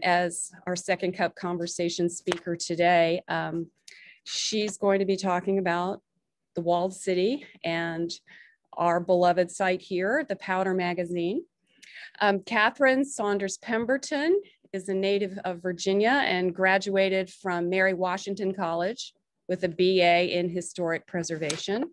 as our Second Cup conversation speaker today. She's going to be talking about the walled city and our beloved site here, the Powder Magazine. Katherine Saunders Pemberton is a native of Virginia and graduated from Mary Washington College with a BA in historic preservation.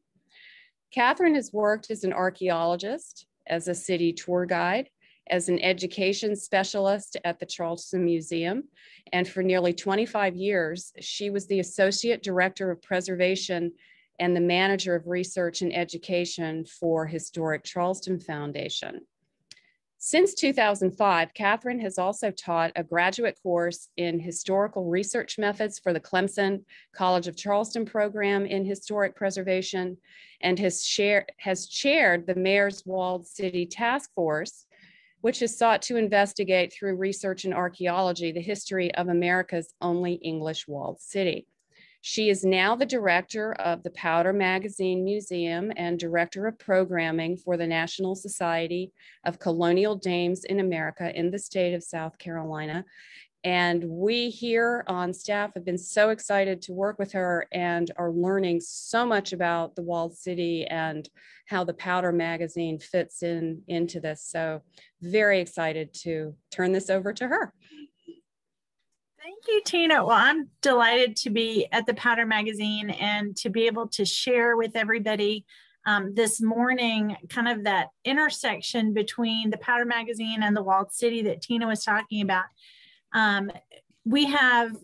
Katherine has worked as an archaeologist, as a city tour guide, as an education specialist at the Charleston Museum, and for nearly 25 years, she was the Associate Director of Preservation and the Manager of Research and Education for Historic Charleston Foundation. Since 2005, Katherine has also taught a graduate course in historical research methods for the Clemson College of Charleston program in historic preservation and has chaired the Mayor's Walled City Task Force, which has sought to investigate through research and archaeology the history of America's only English walled city. She is now the director of the Powder Magazine Museum and director of programming for the National Society of Colonial Dames in America in the state of South Carolina. And we here on staff have been so excited to work with her and are learning so much about the walled city and how the Powder Magazine fits into this. So very excited to turn this over to her. Thank you, Tina. Well, I'm delighted to be at the Powder Magazine and to be able to share with everybody this morning kind of that intersection between the Powder Magazine and the walled city that Tina was talking about. We have,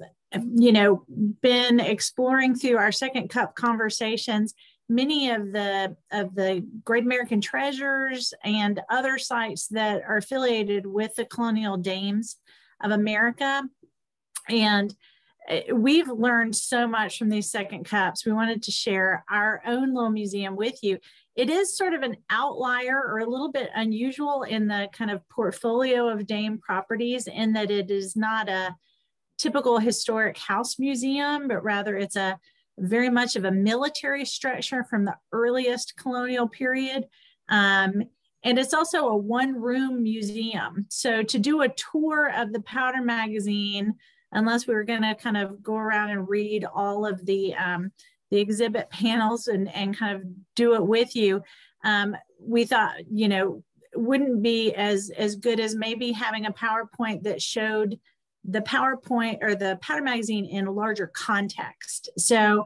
been exploring through our Second Cup conversations many of the Great American Treasures and other sites that are affiliated with the colonial dames of America. And we've learned so much from these Second Cups. We wanted to share our own little museum with you. It is sort of an outlier or a little bit unusual in the kind of portfolio of dame properties in that it is not a typical historic house museum, but rather it's a very much of a military structure from the earliest colonial period. And it's also a one-room museum. So to do a tour of the Powder Magazine, unless we were going to kind of go around and read all of the exhibit panels and kind of do it with you, we thought, wouldn't be as good as maybe having a PowerPoint that showed the PowerPoint or the Powder Magazine in a larger context. So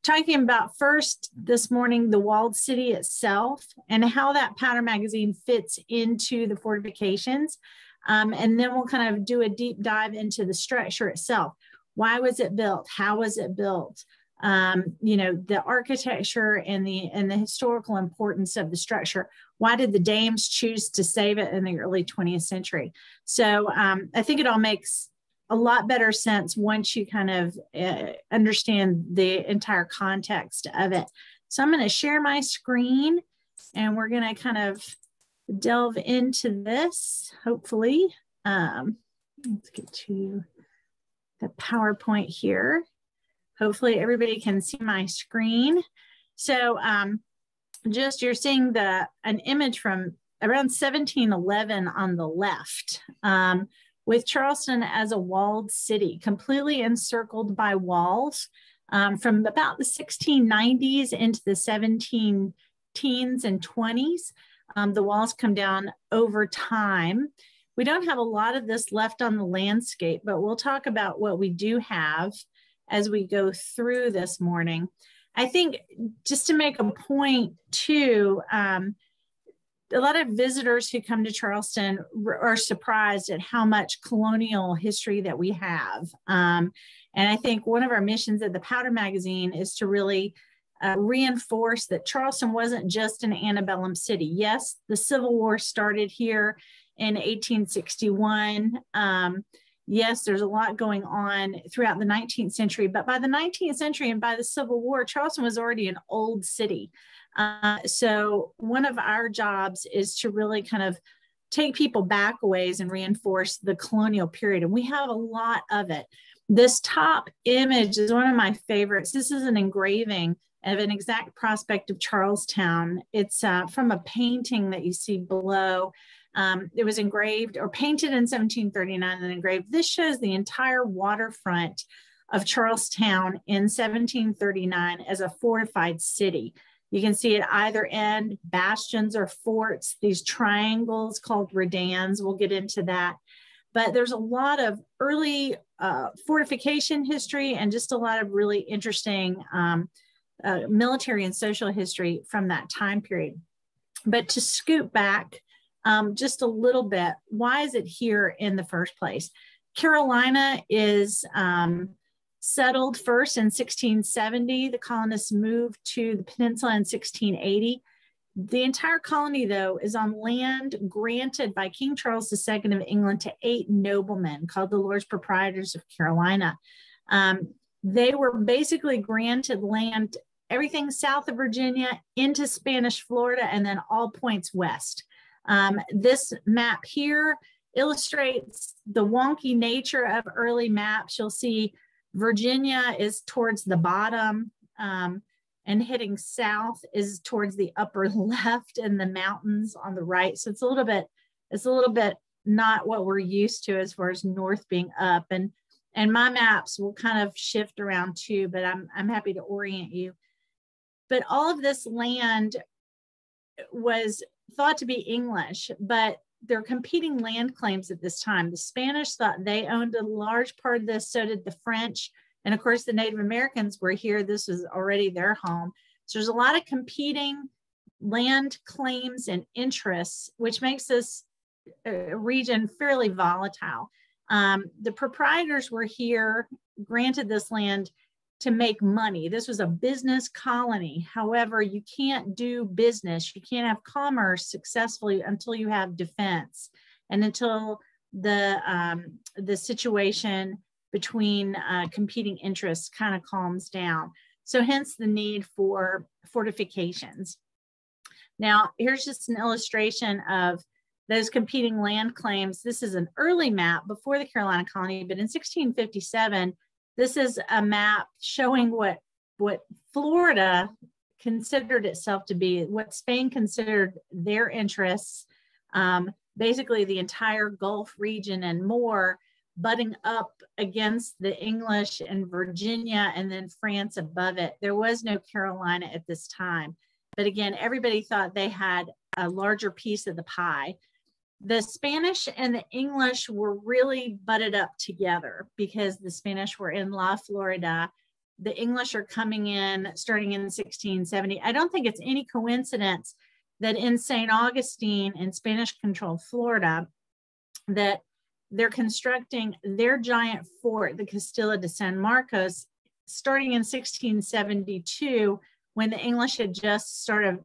talking about first this morning, the walled city itself and how that Powder Magazine fits into the fortifications. And then we'll kind of do a deep dive into the structure itself. Why was it built? How was it built? The architecture and the historical importance of the structure. Why did the dames choose to save it in the early 20th century? So I think it all makes a lot better sense once you kind of understand the entire context of it. So I'm going to share my screen and we're going to kind of delve into this, hopefully. Let's get to the PowerPoint here. Hopefully everybody can see my screen. So just you're seeing an image from around 1711 on the left, with Charleston as a walled city, completely encircled by walls from about the 1690s into the 17 teens and 20s. The walls come down over time. We don't have a lot of this left on the landscape, but we'll talk about what we do have as we go through this morning. I think just to make a point too, a lot of visitors who come to Charleston are surprised at how much colonial history that we have. And I think one of our missions at the Powder Magazine is to really reinforce that Charleston wasn't just an antebellum city. Yes, the Civil War started here in 1861. Yes, there's a lot going on throughout the 19th century, but by the 19th century and by the Civil War, Charleston was already an old city. So one of our jobs is to really kind of take people back a ways and reinforce the colonial period. And we have a lot of it. This top image is one of my favorites. This is an engraving of an exact prospect of Charlestown. It's from a painting that you see below It was engraved or painted in 1739 and engraved. This shows the entire waterfront of Charlestown in 1739 as a fortified city. You can see at either end, bastions or forts, these triangles called redans. We'll get into that. But there's a lot of early fortification history and just a lot of really interesting military and social history from that time period. But to scoot back just a little bit, why is it here in the first place? Carolina is settled first in 1670. The colonists moved to the peninsula in 1680. The entire colony, though, is on land granted by King Charles II of England to 8 noblemen called the Lords Proprietors of Carolina. They were basically granted land, everything south of Virginia into Spanish Florida, and then all points west. This map here illustrates the wonky nature of early maps. You'll see Virginia is towards the bottom, and heading south is towards the upper left, and the mountains on the right. So it's a little bit not what we're used to as far as north being up. And my maps will kind of shift around too, but I'm happy to orient you. But all of this land was thought to be English, but there are competing land claims at this time. The Spanish thought they owned a large part of this, so did the French. And of course, the Native Americans were here. This was already their home. So there's a lot of competing land claims and interests, which makes this region fairly volatile. The proprietors were here, granted this land to make money. This was a business colony. However, you can't do business, you can't have commerce successfully until you have defense and until the situation between competing interests kind of calms down. So hence the need for fortifications. Now, here's just an illustration of those competing land claims. This is an early map before the Carolina colony, but in 1657, this is a map showing what Florida considered itself to be, what Spain considered their interests, basically the entire Gulf region and more, butting up against the English and Virginia and then France above it. There was no Carolina at this time. But again, everybody thought they had a larger piece of the pie. The Spanish and the English were really butted up together because the Spanish were in La Florida. The English are coming in starting in 1670. I don't think it's any coincidence that in St. Augustine in Spanish-controlled Florida, that they're constructing their giant fort, the Castillo de San Marcos, starting in 1672, when the English had just sort of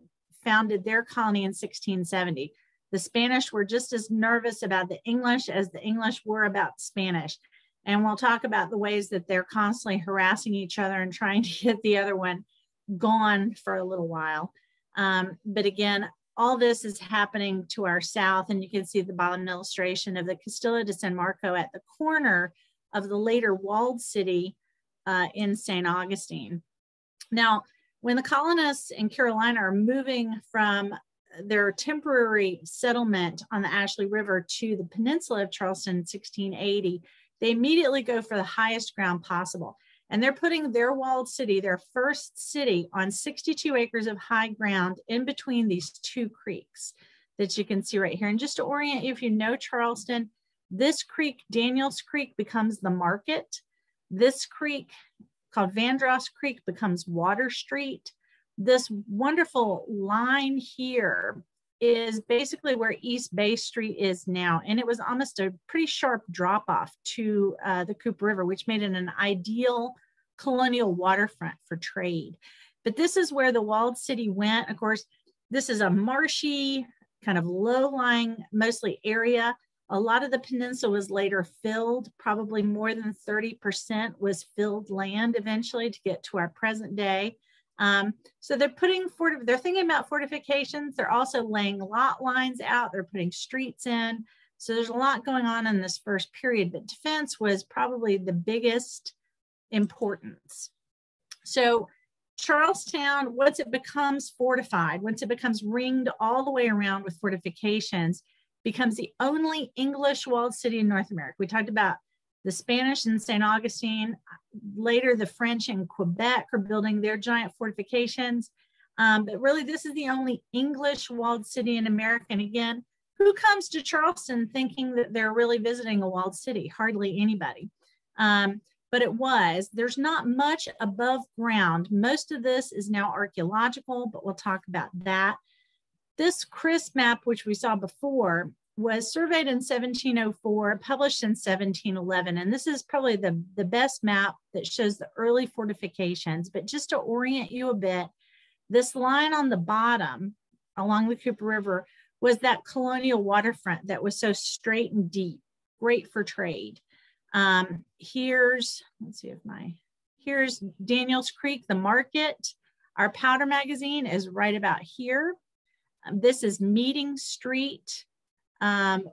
founded their colony in 1670. The Spanish were just as nervous about the English as the English were about Spanish. And we'll talk about the ways that they're constantly harassing each other and trying to get the other one gone for a little while. But again, all this is happening to our south, and you can see the bottom illustration of the Castillo de San Marco at the corner of the later walled city in St. Augustine. Now, when the colonists in Carolina are moving from their temporary settlement on the Ashley River to the peninsula of Charleston in 1680, they immediately go for the highest ground possible. And they're putting their walled city, their first city, on 62 acres of high ground in between these two creeks that you can see right here. And just to orient you, if you know Charleston, this creek, Daniels Creek, becomes the market. This creek, called Vandross Creek, becomes Water Street. This wonderful line here is basically where East Bay Street is now. And it was almost a pretty sharp drop off to the Coop River, which made it an ideal colonial waterfront for trade. But this is where the walled city went. Of course, this is a marshy, kind of low-lying, mostly area. A lot of the peninsula was later filled. Probably more than 30% was filled land eventually to get to our present day. So they're thinking about fortifications. They're also laying lot lines out. They're putting streets in. So there's a lot going on in this first period, but defense was probably the biggest importance. So Charlestown, once it becomes fortified, once it becomes ringed all the way around with fortifications, becomes the only English walled city in North America. We talked about the Spanish in St. Augustine. Later, the French in Quebec are building their giant fortifications. But really, this is the only English walled city in America. And again, who comes to Charleston thinking that they're really visiting a walled city? Hardly anybody. But it was. There's not much above ground. Most of this is now archaeological, but we'll talk about that. This CRIS map, which we saw before, was surveyed in 1704, published in 1711. And this is probably the best map that shows the early fortifications. But just to orient you a bit, this line on the bottom along the Cooper River was that colonial waterfront that was so straight and deep, great for trade. Here's Daniels Creek, the market. Our powder magazine is right about here. This is Meeting Street.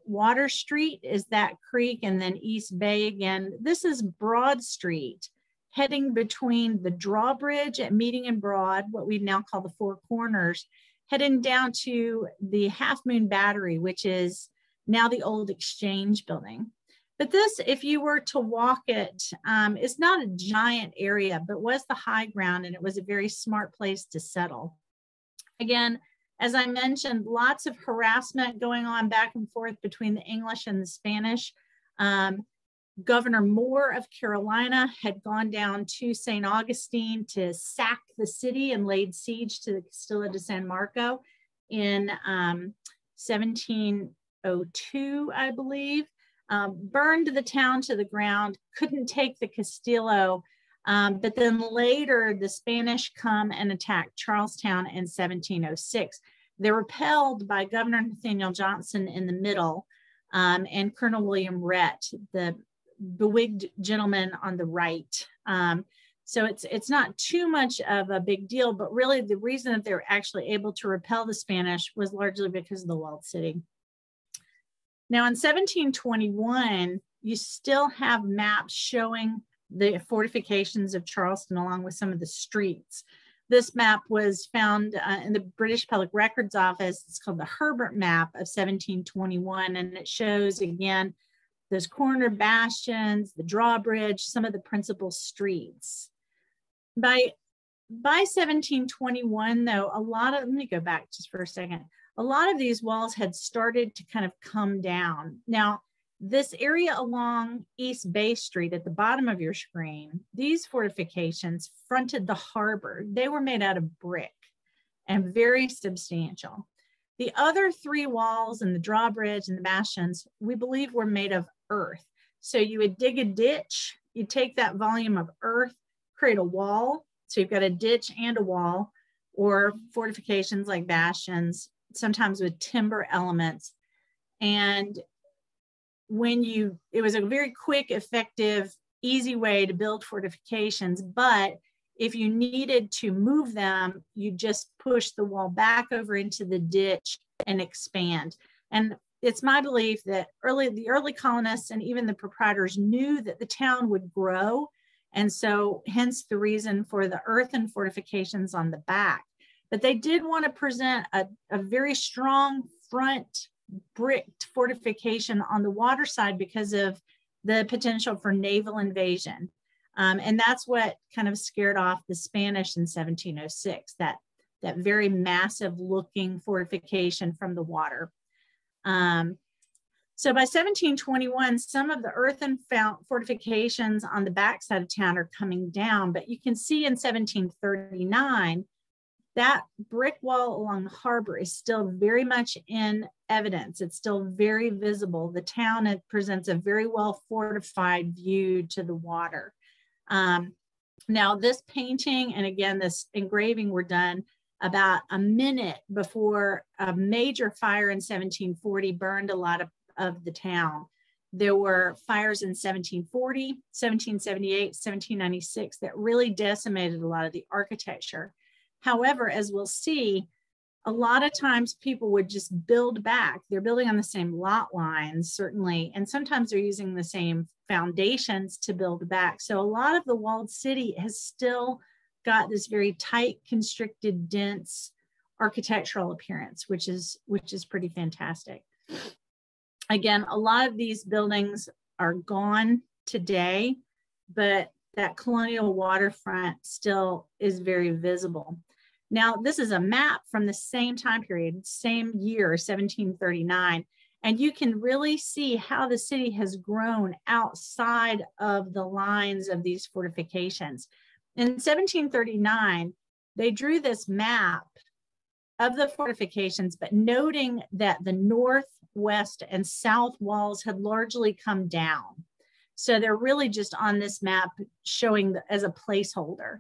Water Street is that creek, and then East Bay again. This is Broad Street, heading between the drawbridge at Meeting and Broad, what we now call the Four Corners, heading down to the Half Moon Battery, which is now the old Exchange building. But this, if you were to walk it, it's not a giant area, but was the high ground, and it was a very smart place to settle. Again, as I mentioned, lots of harassment going on back and forth between the English and the Spanish. Governor Moore of Carolina had gone down to St. Augustine to sack the city and laid siege to the Castillo de San Marco in 1702, I believe. Burned the town to the ground, couldn't take the Castillo, but then later the Spanish come and attack Charlestown in 1706. They're repelled by Governor Nathaniel Johnson in the middle, and Colonel William Rhett, the bewigged gentleman on the right. So it's not too much of a big deal, but really the reason that they were actually able to repel the Spanish was largely because of the walled city. Now in 1721, you still have maps showing the fortifications of Charleston along with some of the streets. This map was found in the British Public Records Office. It's called the Herbert map of 1721, and it shows again those corner bastions, the drawbridge, some of the principal streets. By 1721, though, let me go back just for a second. A lot of these walls had started to kind of come down. Now, this area along East Bay Street at the bottom of your screen, these fortifications fronted the harbor. They were made out of brick and very substantial. The other three walls and the drawbridge and the bastions, we believe were made of earth. So you would dig a ditch, you take that volume of earth, create a wall. So you've got a ditch and a wall, or fortifications like bastions, sometimes with timber elements. And it was a very quick, effective, easy way to build fortifications. But if you needed to move them, you just push the wall back over into the ditch and expand. And it's my belief that the early colonists and even the proprietors knew that the town would grow. And so hence the reason for the earthen fortifications on the back. But they did want to present a very strong front bricked fortification on the water side because of the potential for naval invasion. And that's what kind of scared off the Spanish in 1706, that very massive looking fortification from the water. So by 1721, some of the earthen fortifications on the backside of town are coming down, but you can see in 1739, that brick wall along the harbor is still very much in evidence. It's still very visible. The town, it presents a very well fortified view to the water. Now this painting and again, this engraving were done about a minute before a major fire in 1740 burned a lot of the town. There were fires in 1740, 1778, 1796 that really decimated a lot of the architecture. However, as we'll see, a lot of times people would just build back. They're building on the same lot lines, certainly, and sometimes they're using the same foundations to build back. So a lot of the walled city has still got this very tight, constricted, dense architectural appearance, which is pretty fantastic. Again, a lot of these buildings are gone today, but that colonial waterfront still is very visible. Now, this is a map from the same time period, same year, 1739, and you can really see how the city has grown outside of the lines of these fortifications. In 1739, they drew this map of the fortifications, but noting that the north, west, and south walls had largely come down. So they're really just on this map showing as a placeholder.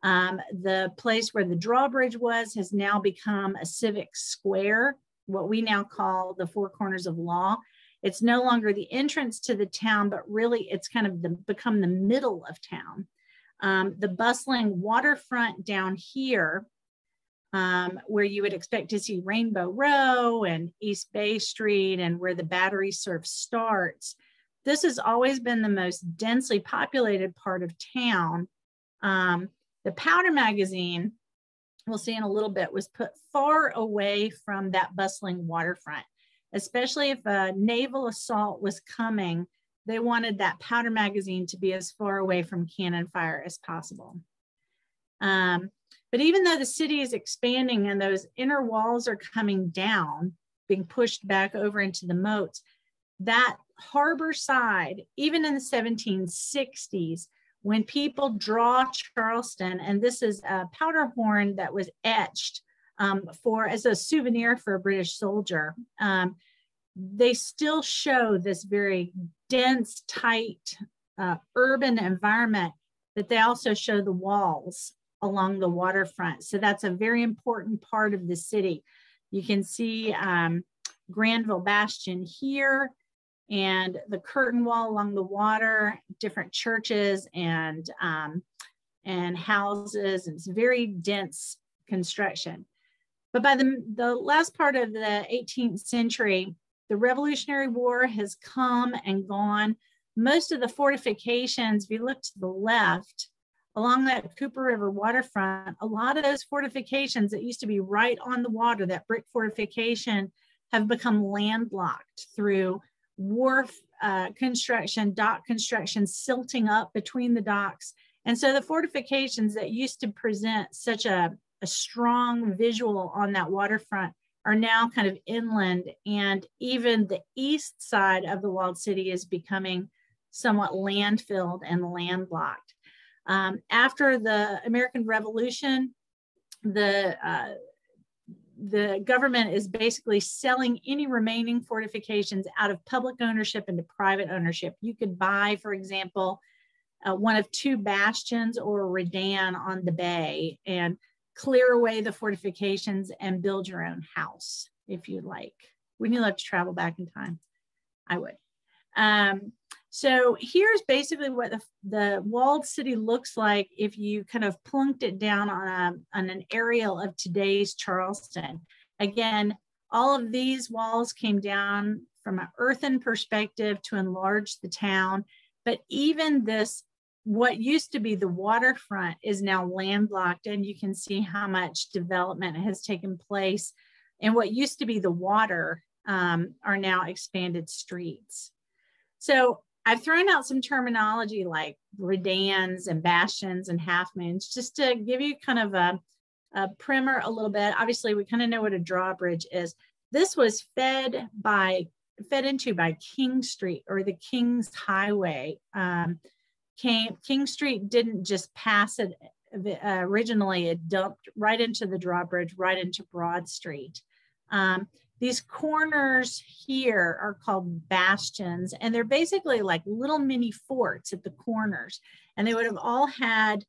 The place where the drawbridge was has now become a civic square, what we now call the Four Corners of Law. It's no longer the entrance to the town, but really it's kind of become the middle of town. The bustling waterfront down here, where you would expect to see Rainbow Row and East Bay Street and where the Battery Surf starts. This has always been the most densely populated part of town. The Powder Magazine, we'll see in a little bit, was put far away from that bustling waterfront, especially if a naval assault was coming. They wanted that Powder Magazine to be as far away from cannon fire as possible. But even though the city is expanding and those inner walls are coming down, being pushed back over into the moats, that harbor side, even in the 1760s, when people draw Charleston, and this is a powder horn that was etched as a souvenir for a British soldier, they still show this very dense, tight, urban environment, but they also show the walls along the waterfront. So that's a very important part of the city. You can see Granville Bastion here, and the curtain wall along the water, different churches and houses. It's very dense construction. But by the last part of the 18th century, the Revolutionary War has come and gone. Most of the fortifications, if you look to the left, along that Cooper River waterfront, a lot of those fortifications that used to be right on the water, that brick fortification, have become landlocked through wharf construction, dock construction, silting up between the docks. And so the fortifications that used to present such a strong visual on that waterfront are now kind of inland, and even the east side of the walled city is becoming somewhat landfilled and landlocked. After the American Revolution, the government is basically selling any remaining fortifications out of public ownership into private ownership. You could buy, for example, one of two bastions or a redan on the bay and clear away the fortifications and build your own house if you'd like. Wouldn't you love to travel back in time? I would. So here's basically what the walled city looks like if you kind of plunked it down on an aerial of today's Charleston. Again, all of these walls came down from an earthen perspective to enlarge the town, but even this, what used to be the waterfront, is now landlocked, and you can see how much development has taken place. And what used to be the water are now expanded streets. So I've thrown out some terminology like redans and bastions and half moons, just to give you kind of a primer a little bit. Obviously, we kind of know what a drawbridge is. This was fed into by King Street, or the King's Highway. King Street didn't just pass it originally, it dumped right into the drawbridge, right into Broad Street. These corners here are called bastions, and they're basically like little mini forts at the corners. And they would have all had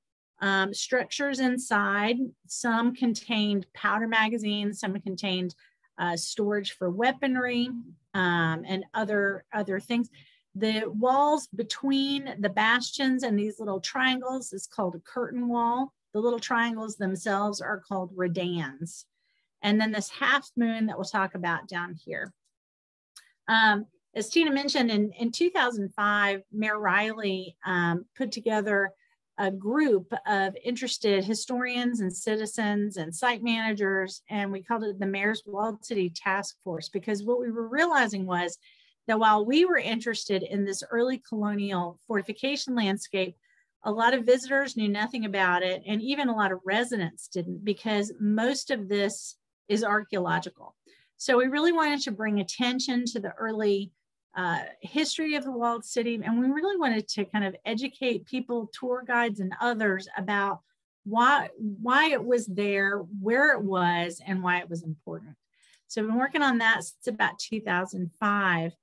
structures inside. Some contained powder magazines, some contained storage for weaponry and other things. The walls between the bastions and these little triangles is called a curtain wall. The little triangles themselves are called redans. And then this half moon that we'll talk about down here. As Tina mentioned, in 2005, Mayor Riley put together a group of interested historians and citizens and site managers, and we called it the Mayor's Walled City Task Force, because what we were realizing was that while we were interested in this early colonial fortification landscape, a lot of visitors knew nothing about it, and even a lot of residents didn't, because most of this is archaeological. So we really wanted to bring attention to the early history of the walled city, and we really wanted to kind of educate people, tour guides and others, about why it was there, where it was, and why it was important. So I've been working on that since about 2005,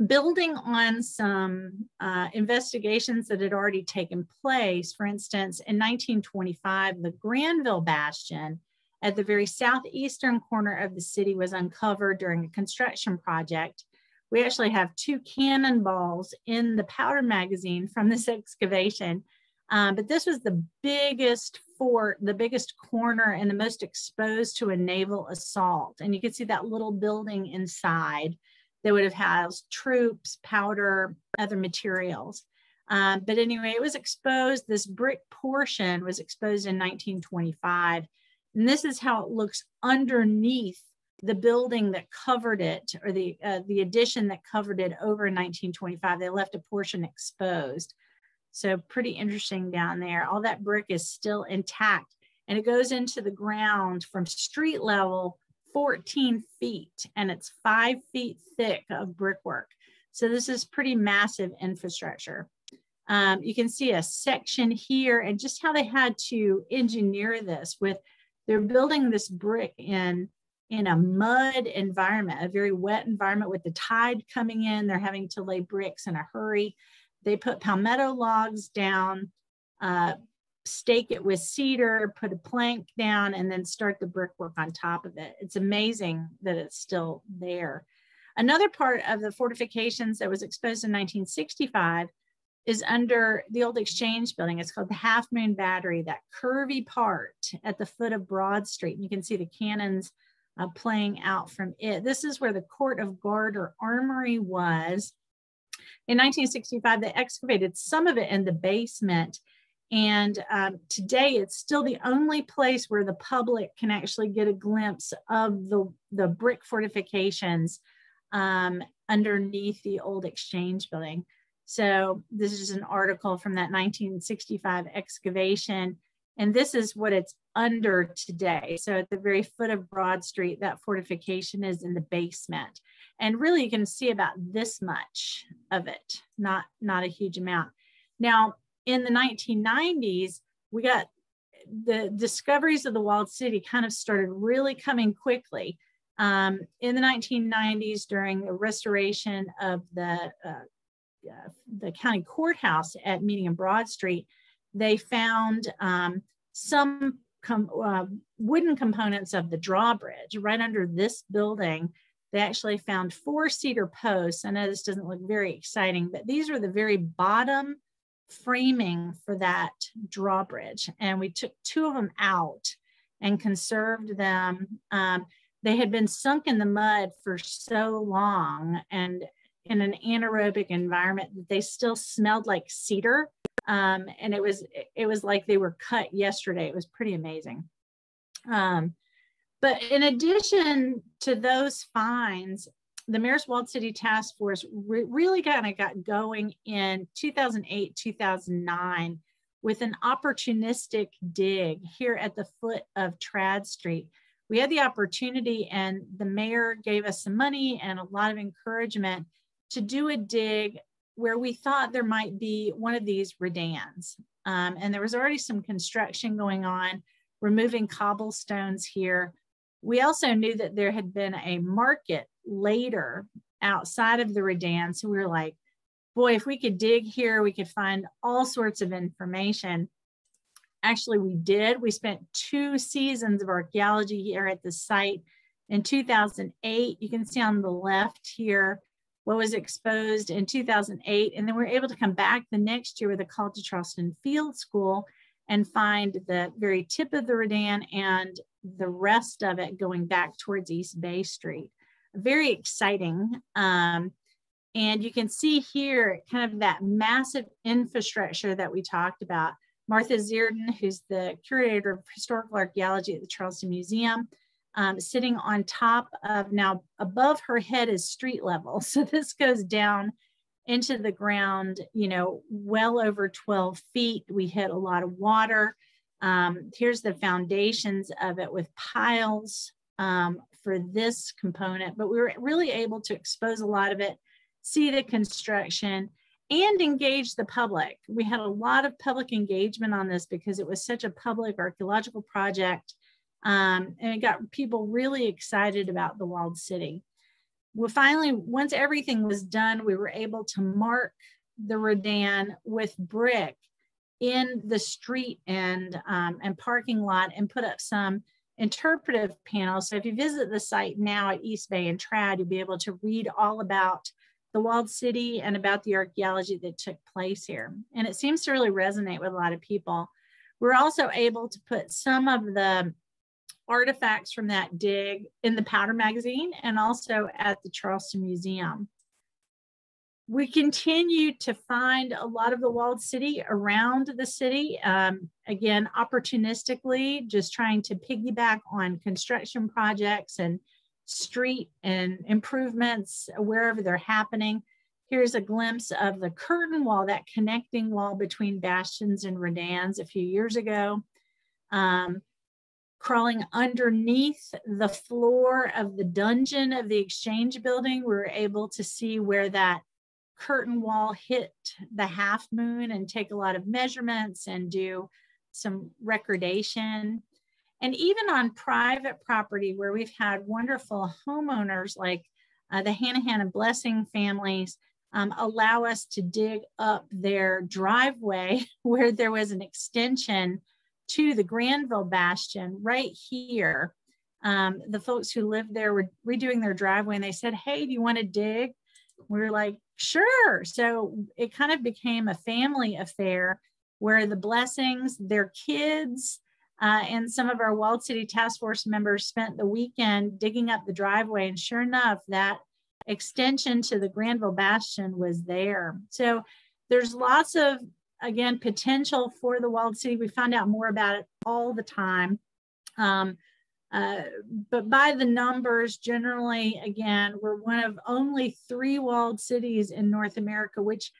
building on some investigations that had already taken place. For instance, in 1925, the Granville Bastion at the very southeastern corner of the city was uncovered during a construction project. We actually have 2 cannonballs in the powder magazine from this excavation, but this was the biggest fort, the biggest corner, and the most exposed to a naval assault. And you can see that little building inside that would have housed troops, powder, other materials. But anyway, it was exposed. This brick portion was exposed in 1925. And this is how it looks underneath the building that covered it, or the addition that covered it over in 1925. They left a portion exposed. So pretty interesting down there. All that brick is still intact, and it goes into the ground from street level 14 feet, and it's 5 feet thick of brickwork. So this is pretty massive infrastructure. You can see a section here, and just how they had to engineer this with, they're building this brick in a mud environment, a very wet environment with the tide coming in. They're having to lay bricks in a hurry. They put palmetto logs down, stake it with cedar, put a plank down, and then start the brickwork on top of it. It's amazing that it's still there. Another part of the fortifications that was exposed in 1965 is under the old Exchange building. It's called the Half Moon Battery, that curvy part at the foot of Broad Street. And you can see the cannons playing out from it. This is where the Court of Guard or Armory was. In 1965, they excavated some of it in the basement. And today it's still the only place where the public can actually get a glimpse of the brick fortifications underneath the old Exchange building. So this is an article from that 1965 excavation. And this is what it's under today. So at the very foot of Broad Street, that fortification is in the basement. And really you can see about this much of it, not a huge amount. Now, in the 1990s, we got the discoveries of the walled city kind of started really coming quickly. In the 1990s, during the restoration of the county courthouse at Meeting and Broad Street, they found some wooden components of the drawbridge right under this building. They actually found 4 cedar posts. I know this doesn't look very exciting, but these are the very bottom framing for that drawbridge. And we took 2 of them out and conserved them. They had been sunk in the mud for so long and in an anaerobic environment that they still smelled like cedar. And it was like they were cut yesterday. It was pretty amazing. But in addition to those finds, the Mayor's Walled City Task Force really kind of got going in 2008, 2009 with an opportunistic dig here at the foot of Trad Street. We had the opportunity, and the mayor gave us some money and a lot of encouragement to do a dig where we thought there might be one of these redans. And there was already some construction going on, removing cobblestones here. We also knew that there had been a market later outside of the redan. So we were like, boy, if we could dig here, we could find all sorts of information. Actually, we did. We spent 2 seasons of archaeology here at the site. In 2008, you can see on the left here what was exposed in 2008. And then we were able to come back the next year with a call to Charleston Field School and find the very tip of the redan and the rest of it going back towards East Bay Street. Very exciting. And you can see here kind of that massive infrastructure that we talked about. Martha Zierden, who's the curator of historical archaeology at the Charleston Museum, sitting on top of, now above her head is street level. So this goes down into the ground, you know, well over 12 feet. We hit a lot of water. Here's the foundations of it with piles for this component, but we were really able to expose a lot of it, see the construction, and engage the public. We had a lot of public engagement on this because it was such a public archaeological project, and it got people really excited about the walled city. Well, finally, once everything was done, we were able to mark the Redan with brick in the street and parking lot, and put up some interpretive panels. So if you visit the site now at East Bay and Trad, you'll be able to read all about the walled city and about the archaeology that took place here. And it seems to really resonate with a lot of people. We're also able to put some of the artifacts from that dig in the Powder magazine and also at the Charleston Museum. We continue to find a lot of the walled city around the city, again, opportunistically, just trying to piggyback on construction projects and street and improvements wherever they're happening. Here's a glimpse of the curtain wall, that connecting wall between bastions and redans a few years ago. Crawling underneath the floor of the dungeon of the Exchange building, we were able to see where that curtain wall hit the half moon and take a lot of measurements and do some recordation. And even on private property where we've had wonderful homeowners like the Hanahan and Blessing families allow us to dig up their driveway where there was an extension to the Granville Bastion right here. The folks who lived there were redoing their driveway and they said, hey, do you want to dig? We were like, sure. So it kind of became a family affair where the Blessings, their kids, and some of our Walled City Task Force members spent the weekend digging up the driveway. And sure enough, that extension to the Granville Bastion was there. So there's lots of, again, potential for the walled city. We find out more about it all the time. But by the numbers, generally, again, we're one of only 3 walled cities in North America, which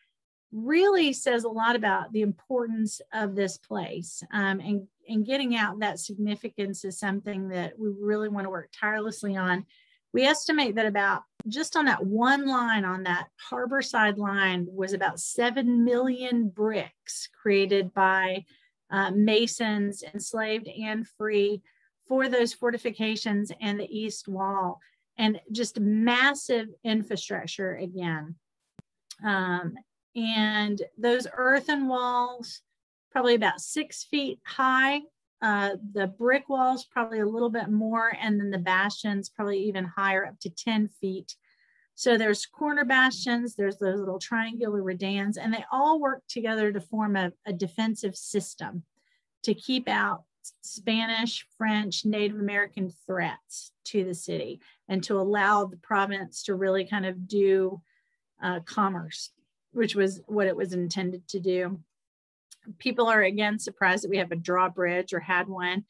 really says a lot about the importance of this place. And getting out that significance is something that we really want to work tirelessly on. We estimate that about, just on that one line, on that harborside line, was about 7 million bricks created by masons, enslaved and free, for those fortifications and the east wall, and just massive infrastructure again. And those earthen walls, probably about 6 feet high. The brick walls, probably a little bit more, and then the bastions, probably even higher, up to 10 feet. So there's corner bastions, there's those little triangular redans, and they all work together to form a defensive system to keep out Spanish, French, Native American threats to the city, and to allow the province to really kind of do commerce, which was what it was intended to do. People are, again, surprised that we have a drawbridge or had one.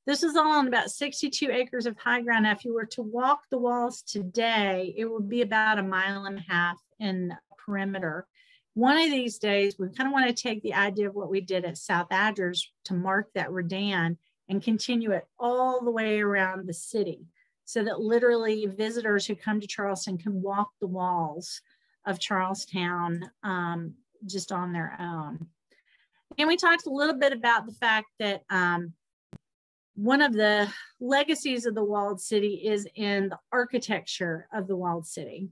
This is all on about 62 acres of high ground. Now, if you were to walk the walls today, it would be about 1.5 miles in perimeter. One of these days, we kind of want to take the idea of what we did at South Adgers to mark that Redan and continue it all the way around the city, so that literally visitors who come to Charleston can walk the walls of Charlestown just on their own. And we talked a little bit about the fact that one of the legacies of the walled city is in the architecture of the walled city.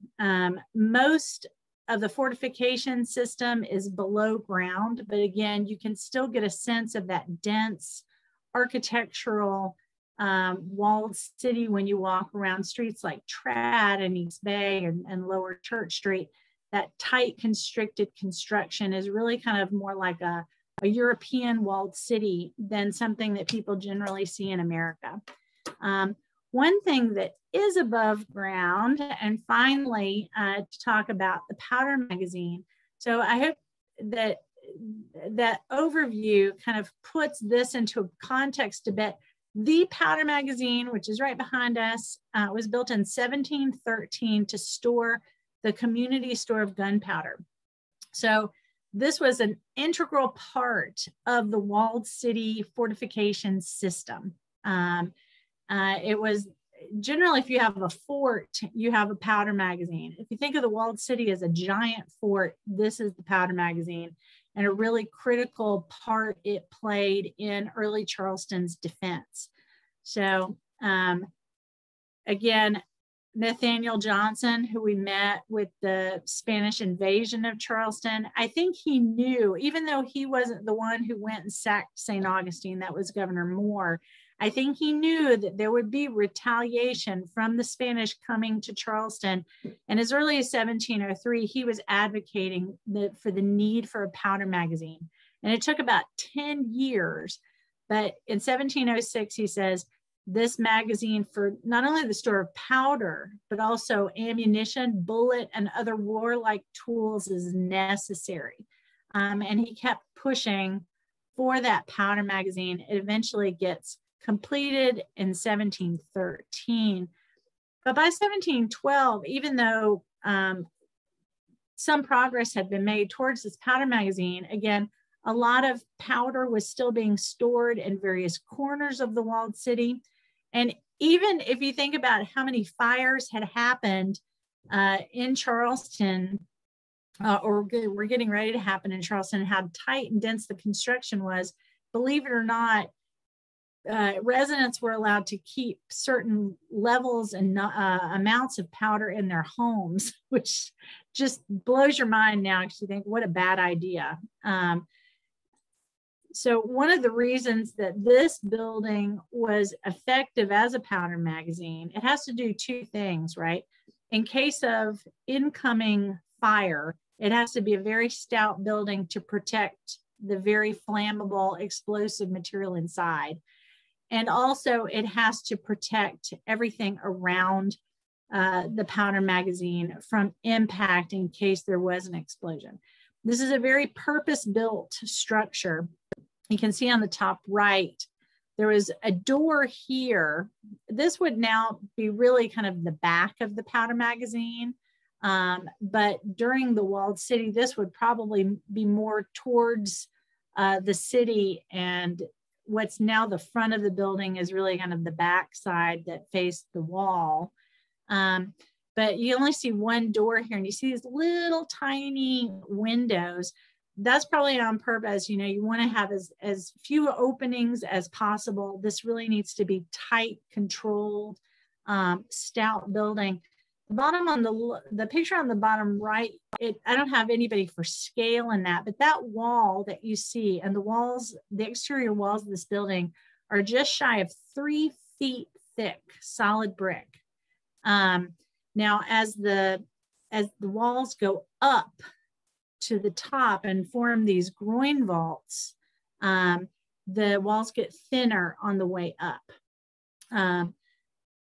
Most of the fortification system is below ground, but again, you can still get a sense of that dense architectural walled city when you walk around streets like Trad and East Bay and Lower Church Street. That tight, constricted construction is really kind of more like a European walled city than something that people generally see in America. One thing that is above ground, and finally, to talk about the Powder magazine. So I hope that that overview kind of puts this into context a bit. The powder magazine, which is right behind us, was built in 1713 to store the community store of gunpowder. So this was an integral part of the walled city fortification system. It was generally, if you have a fort, you have a powder magazine. If you think of the walled city as a giant fort, this is the powder magazine, and a really critical part it played in early Charleston's defense. So again, Nathaniel Johnson, who we met with the Spanish invasion of Charleston, I think he knew, even though he wasn't the one who went and sacked St. Augustine, that was Governor Moore, I think he knew that there would be retaliation from the Spanish coming to Charleston. And as early as 1703, he was advocating for the need for a powder magazine. And it took about 10 years. But in 1706, he says, this magazine for not only the store of powder, but also ammunition, bullet, and other warlike tools is necessary. And he kept pushing for that powder magazine. It eventually gets completed in 1713. But by 1712, even though some progress had been made towards this powder magazine, again, a lot of powder was still being stored in various corners of the walled city. And even if you think about how many fires had happened in Charleston, or were getting ready to happen in Charleston, and how tight and dense the construction was, believe it or not, residents were allowed to keep certain levels and amounts of powder in their homes, which just blows your mind now because you think, what a bad idea. So one of the reasons that this building was effective as a powder magazine, it has to do two things, right? In case of incoming fire, it has to be a very stout building to protect the very flammable, explosive material inside. And also it has to protect everything around the powder magazine from impact in case there was an explosion. This is a very purpose-built structure. You can see on the top right, there was a door here. This would now be really kind of the back of the powder magazine. But during the walled city, this would probably be more towards the city, and what's now the front of the building is really kind of the back side that faced the wall. But you only see one door here, and you see these little tiny windows. That's probably on purpose. You know, you want to have as few openings as possible. This really needs to be tight, controlled, stout building. The bottom on the picture on the bottom right, I don't have anybody for scale in that, but that wall that you see and the walls, the exterior walls of this building are just shy of 3 feet thick, solid brick. Now, as the walls go up to the top and form these groin vaults, the walls get thinner on the way up.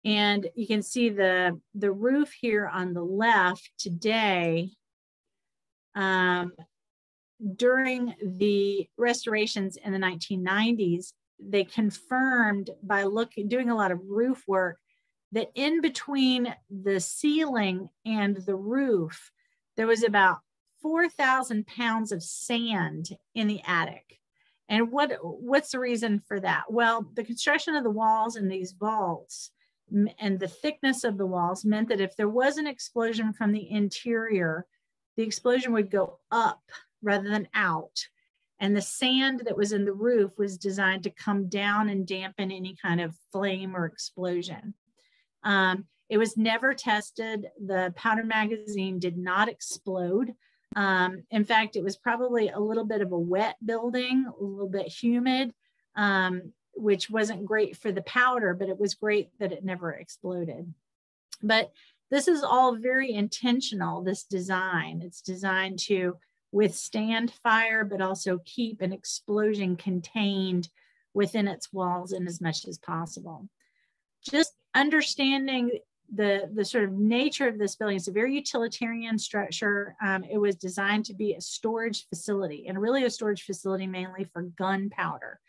And you can see the roof here on the left today. During the restorations in the 1990s, they confirmed by doing a lot of roof work that in between the ceiling and the roof, there was about 4,000 pounds of sand in the attic. And what's the reason for that? Well, the construction of the walls in these vaults and the thickness of the walls meant that if there was an explosion from the interior, the explosion would go up rather than out. And the sand that was in the roof was designed to come down and dampen any kind of flame or explosion. It was never tested. The powder magazine did not explode. In fact, it was probably a little bit of a wet building, a little bit humid, which wasn't great for the powder, but it was great that it never exploded. But this is all very intentional, this design. It's designed to withstand fire, but also keep an explosion contained within its walls in as much as possible. Just understanding the sort of nature of this building, it's a very utilitarian structure. It was designed to be a storage facility, and really a storage facility mainly for gunpowder.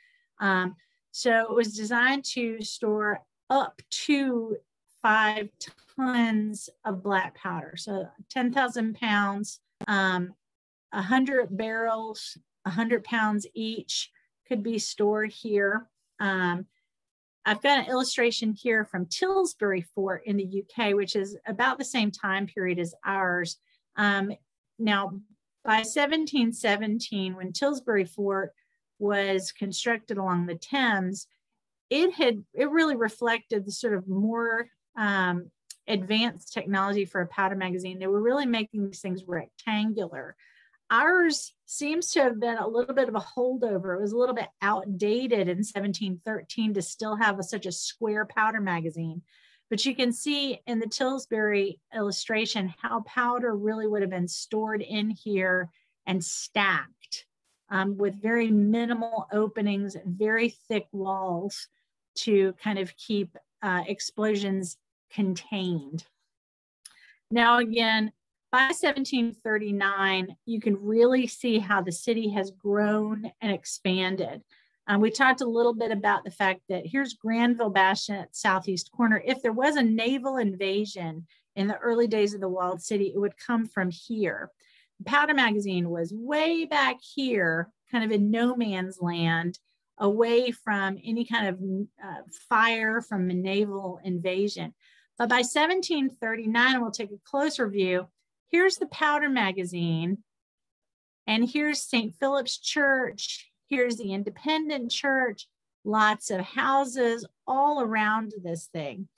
So it was designed to store up to 5 tons of black powder. So 10,000 pounds, 100 barrels, 100 pounds each could be stored here. I've got an illustration here from Tillsbury Fort in the UK, which is about the same time period as ours. Now, by 1717, when Tillsbury Fort was constructed along the Thames, it really reflected the sort of more advanced technology for a powder magazine. They were really making these things rectangular. Ours seems to have been a little bit of a holdover. It was a little bit outdated in 1713 to still have such a square powder magazine. But you can see in the Tillsbury illustration how powder really would have been stored in here and stacked with very minimal openings, very thick walls to kind of keep explosions contained. Now, again, by 1739, you can really see how the city has grown and expanded. We talked a little bit about the fact that here's Granville Bastion at southeast corner. If there was a naval invasion in the early days of the walled city, it would come from here. The powder magazine was way back here, kind of in no man's land, away from any kind of fire from a naval invasion. But by 1739, we'll take a closer view. Here's the powder magazine, and here's St. Philip's Church. Here's the Independent Church, lots of houses all around this thing.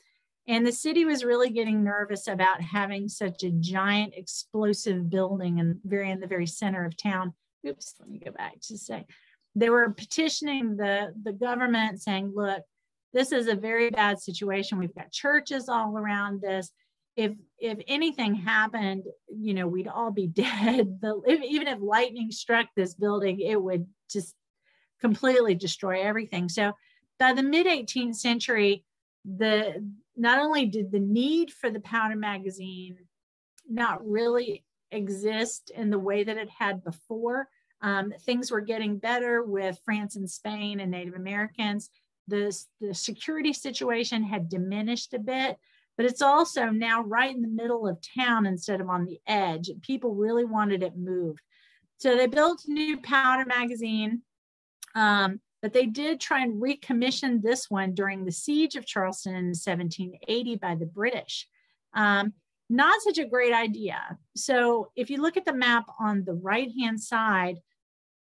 And the city was really getting nervous about having such a giant explosive building in the very center of town. Oops, let me go back to say. They were petitioning the government saying, look, this is a very bad situation. We've got churches all around this. If anything happened, you know, we'd all be dead. Even if lightning struck this building, it would just completely destroy everything. So by the mid-18th century, not only did the need for the powder magazine not really exist in the way that it had before, things were getting better with France and Spain and Native Americans. The security situation had diminished a bit, but it's also now right in the middle of town instead of on the edge. People really wanted it moved. So they built a new powder magazine, but they did try and recommission this one during the siege of Charleston in 1780 by the British. Not such a great idea. So if you look at the map on the right-hand side,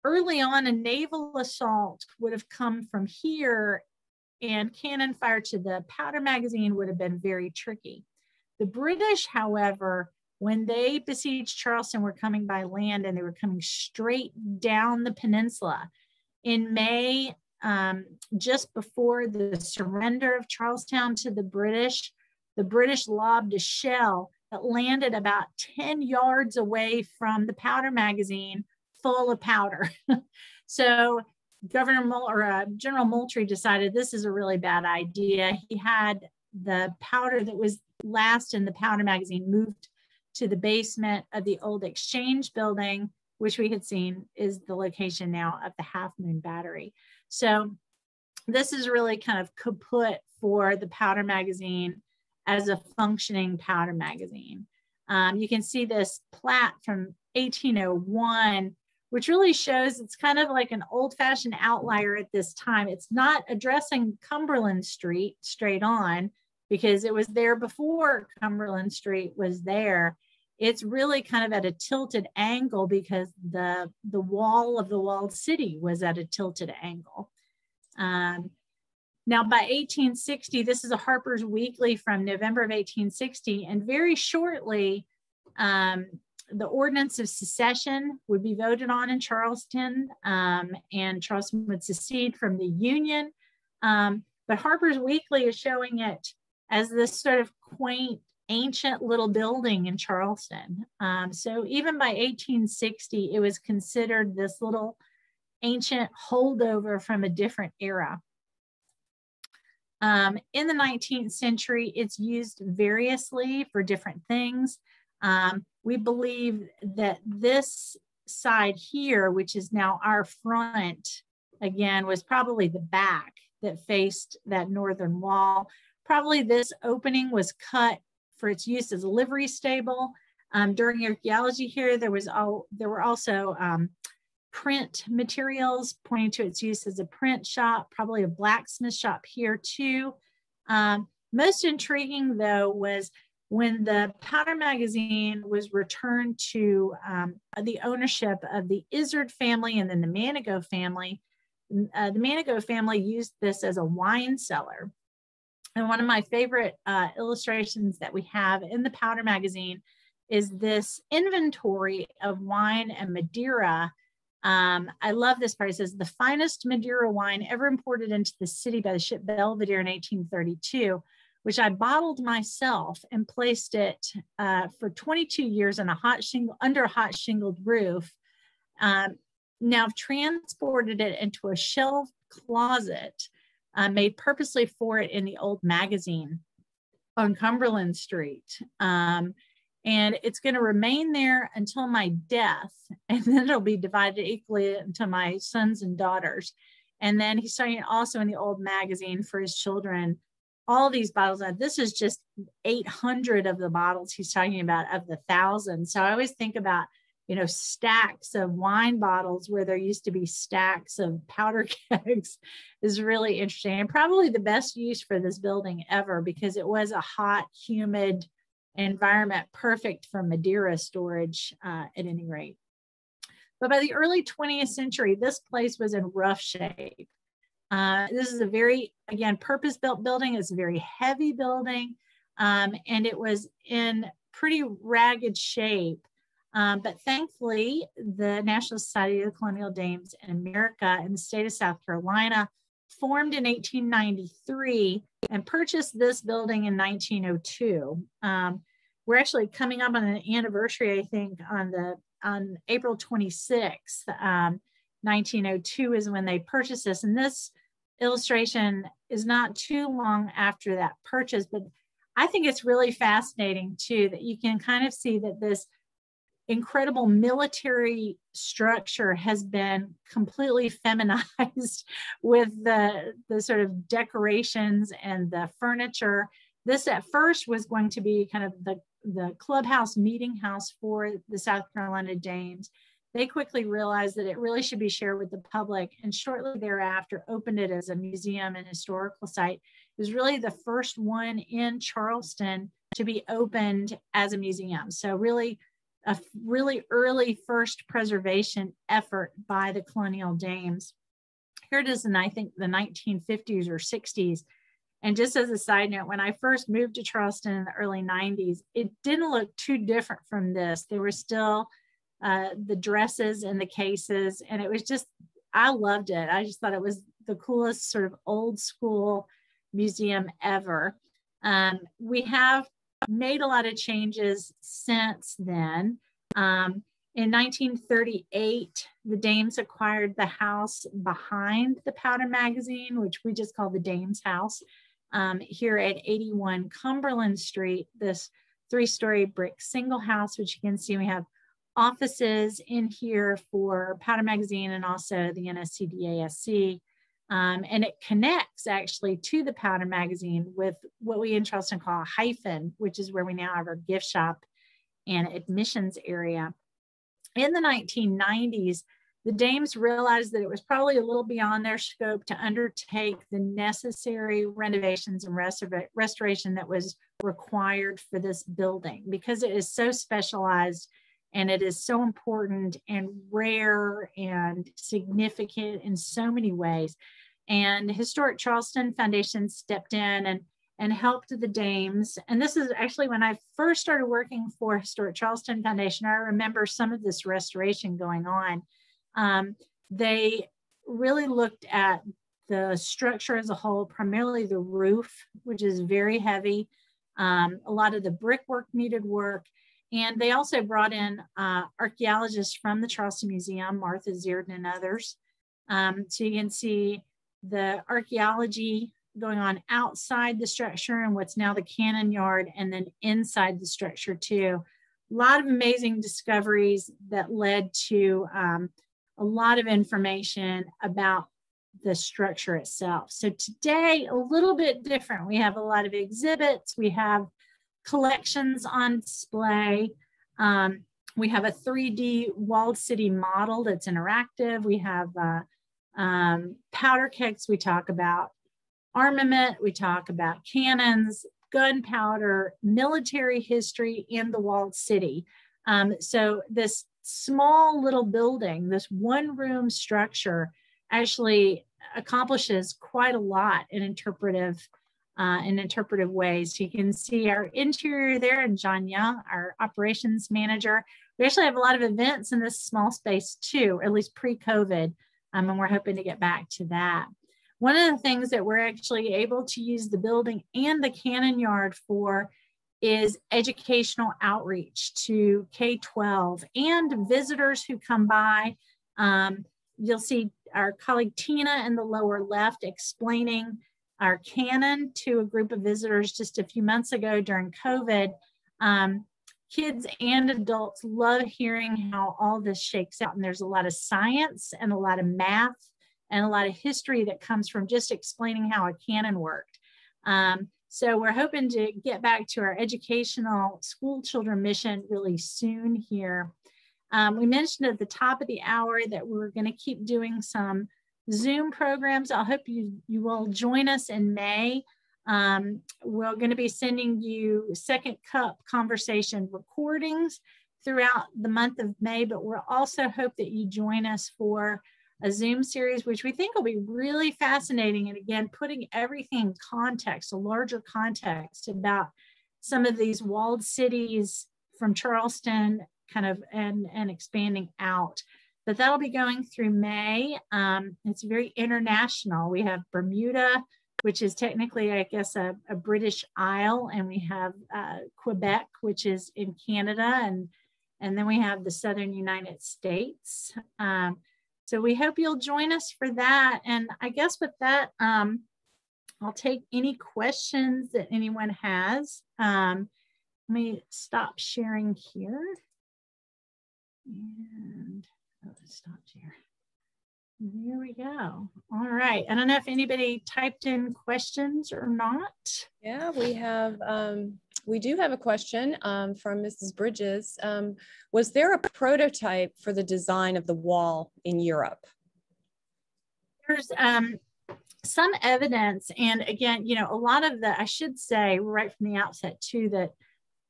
early on, a naval assault would have come from here, and cannon fire to the powder magazine would have been very tricky. The British, however, when they besieged Charleston, were coming by land, and they were coming straight down the peninsula. In May, just before the surrender of Charlestown to the British lobbed a shell that landed about 10 yards away from the powder magazine, full of powder. So General Moultrie decided this is a really bad idea. He had the powder that was last in the powder magazine moved to the basement of the old Exchange building, which we had seen is the location now of the Half Moon Battery. So this is really kind of kaput for the powder magazine as a functioning powder magazine. You can see this plat from 1801, which really shows it's kind of like an old-fashioned outlier at this time. It's not addressing Cumberland Street straight on because it was there before Cumberland Street was there. It's really kind of at a tilted angle because the wall of the walled city was at a tilted angle. Now by 1860, this is a Harper's Weekly from November of 1860, and very shortly, the Ordinance of Secession would be voted on in Charleston, and Charleston would secede from the Union. But Harper's Weekly is showing it as this sort of quaint, ancient little building in Charleston. So even by 1860, it was considered this little ancient holdover from a different era. In the 19th century, it's used variously for different things. We believe that this side here, which is now our front, again, was probably the back. that faced that northern wall. Probably this opening was cut for its use as a livery stable. During archaeology here, there were also print materials pointing to its use as a print shop, probably a blacksmith shop here too. Most intriguing though was when the powder magazine was returned to the ownership of the Izzard family and then the Manigault family. The Manigault family used this as a wine cellar. And one of my favorite illustrations that we have in the powder magazine is this inventory of wine and Madeira. I love this part. It says, the finest Madeira wine ever imported into the city by the ship Belvedere in 1832, which I bottled myself and placed it for 22 years in under a hot shingled roof. Now I've transported it into a shelved closet made purposely for it in the old magazine on Cumberland Street. And it's going to remain there until my death, and then it'll be divided equally into my sons and daughters. And then he's talking also in the old magazine for his children, all these bottles. Now, this is just 800 of the bottles he's talking about of the 1,000. So I always think about, you know, stacks of wine bottles where there used to be stacks of powder kegs is really interesting, and probably the best use for this building ever, because it was a hot, humid environment, perfect for Madeira storage at any rate. But by the early 20th century, this place was in rough shape. This is a very, again, purpose-built building. It's a very heavy building, and it was in pretty ragged shape. But thankfully, the National Society of the Colonial Dames in America in the state of South Carolina formed in 1893 and purchased this building in 1902. We're actually coming up on an anniversary, I think, on April 26th. 1902 is when they purchased this. And this illustration is not too long after that purchase, but I think it's really fascinating too, that you can kind of see that this incredible military structure has been completely feminized with the sort of decorations and the furniture. This at first was going to be kind of the clubhouse meeting house for the South Carolina Dames. They quickly realized that it really should be shared with the public, and shortly thereafter opened it as a museum and historical site. It was really the first one in Charleston to be opened as a museum. So really a really early first preservation effort by the colonial dames. Here it is in, I think, the 1950s or 60s. And just as a side note, when I first moved to Charleston in the early 90s, it didn't look too different from this. There were still the dresses and the cases, and it was just, I loved it. I just thought it was the coolest sort of old school museum ever. We have made a lot of changes since then. In 1938, the Dames acquired the house behind the powder magazine, which we just call the Dames House, here at 81 Cumberland Street, this 3-story brick single house, which you can see we have offices in here for powder magazine and also the NSCDASC. And it connects actually to the powder magazine with what we in Charleston call a hyphen, which is where we now have our gift shop and admissions area. In the 1990s, the Dames realized that it was probably a little beyond their scope to undertake the necessary renovations and restoration that was required for this building, because it is so specialized and it is so important and rare and significant in so many ways. And Historic Charleston Foundation stepped in and helped the Dames. And this is actually when I first started working for Historic Charleston Foundation. I remember some of this restoration going on. They really looked at the structure as a whole, primarily the roof, which is very heavy. A lot of the brickwork needed work. And they also brought in archaeologists from the Charleston Museum, Martha Zierden and others. So you can see the archaeology going on outside the structure and what's now the cannon yard, and then inside the structure too. A lot of amazing discoveries that led to a lot of information about the structure itself. So today, a little bit different. We have a lot of exhibits. We have collections on display. We have a 3D walled city model that's interactive. We have powder kegs. We talk about armament. We talk about cannons, gunpowder, military history in the walled city. So this small little building, this one room structure actually accomplishes quite a lot in interpretive ways. You can see our interior there, and John Young, our operations manager. We actually have a lot of events in this small space too, at least pre-COVID, and we're hoping to get back to that. One of the things that we're actually able to use the building and the cannon yard for is educational outreach to K-12 and visitors who come by. You'll see our colleague Tina in the lower left explaining our cannon to a group of visitors just a few months ago during COVID. Kids and adults love hearing how all this shakes out, and there's a lot of science and a lot of math and a lot of history that comes from just explaining how a cannon worked. So we're hoping to get back to our educational school children mission really soon here. We mentioned at the top of the hour that we're going to keep doing some Zoom programs. I hope you will join us in May. We're going to be sending you Second Cup conversation recordings throughout the month of May, but we'll also hope that you join us for a Zoom series, which we think will be really fascinating. And again, putting everything in context, a larger context about some of these walled cities from Charleston kind of and expanding out. But that'll be going through May. It's very international. We have Bermuda, which is technically, I guess, a British Isle, and we have Quebec, which is in Canada, and then we have the Southern United States. So we hope you'll join us for that. And I guess with that, I'll take any questions that anyone has. Let me stop sharing here. And oh, it stopped here. There we go. All right. I don't know if anybody typed in questions or not. Yeah, we do have a question from Mrs. Bridges. Was there a prototype for the design of the wall in Europe? There's some evidence. And again, you know, a lot of the, I should say right from the outset too, that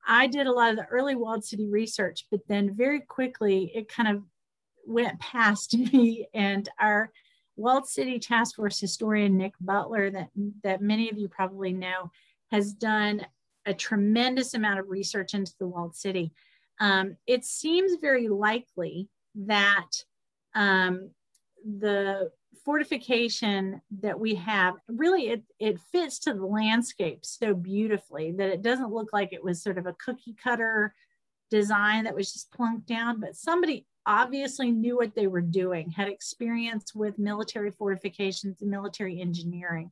I did a lot of the early walled city research, but then very quickly it kind of went past me, and our walled city task force historian, Nick Butler, that many of you probably know, has done a tremendous amount of research into the walled city. It seems very likely that the fortification that we have, really it fits to the landscape so beautifully that it doesn't look like it was sort of a cookie cutter design that was just plunked down, but somebody obviously knew what they were doing, had experience with military fortifications and military engineering.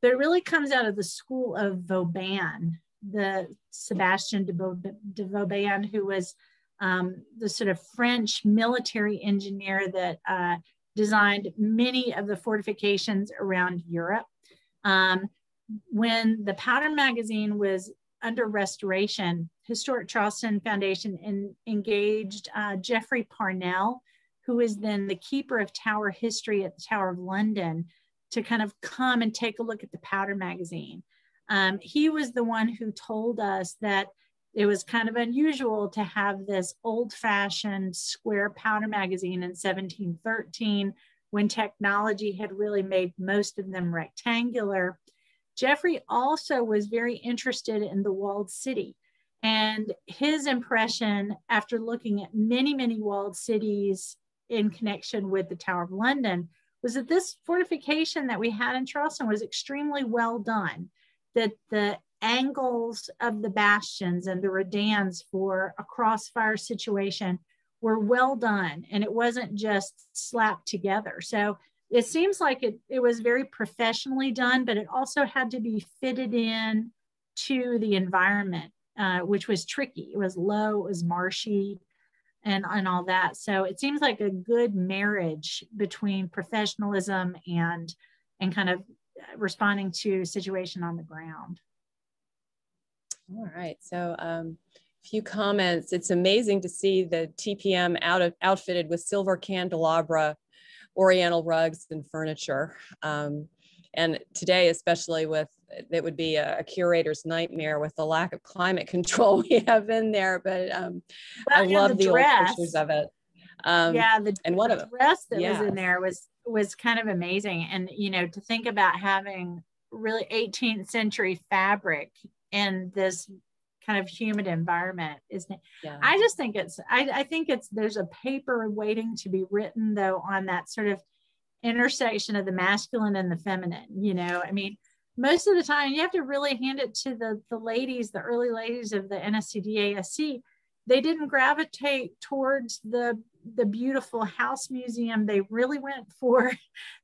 But it really comes out of the school of Vauban, the Sebastian de Vauban, who was the sort of French military engineer that designed many of the fortifications around Europe. When the powder magazine was under restoration, Historic Charleston Foundation engaged Geoffrey Parnell, who is then the keeper of Tower history at the Tower of London, to kind of come and take a look at the powder magazine. He was the one who told us that it was kind of unusual to have this old-fashioned square powder magazine in 1713 when technology had really made most of them rectangular. Geoffrey also was very interested in the walled city. And his impression after looking at many, many walled cities in connection with the Tower of London was that this fortification that we had in Charleston was extremely well done, that the angles of the bastions and the redans for a crossfire situation were well done, and it wasn't just slapped together. So it seems like it was very professionally done, but it also had to be fitted in to the environment, which was tricky. It was low, it was marshy, and all that. So it seems like a good marriage between professionalism and kind of responding to a situation on the ground. All right, so a few comments. It's amazing to see the TPM outfitted with silver candelabra, oriental rugs and furniture. And today, especially with, it would be a curator's nightmare with the lack of climate control we have in there, but I love the old pictures of it. Yeah, the dress that yeah. was in there was kind of amazing. And, you know, to think about having really 18th century fabric in this kind of humid environment, isn't it? Yeah. I just think I think there's a paper waiting to be written, though, on that sort of intersection of the masculine and the feminine. You know, I mean, most of the time you have to really hand it to the ladies, the early ladies of the NSCDASC. They didn't gravitate towards the beautiful house museum. They really went for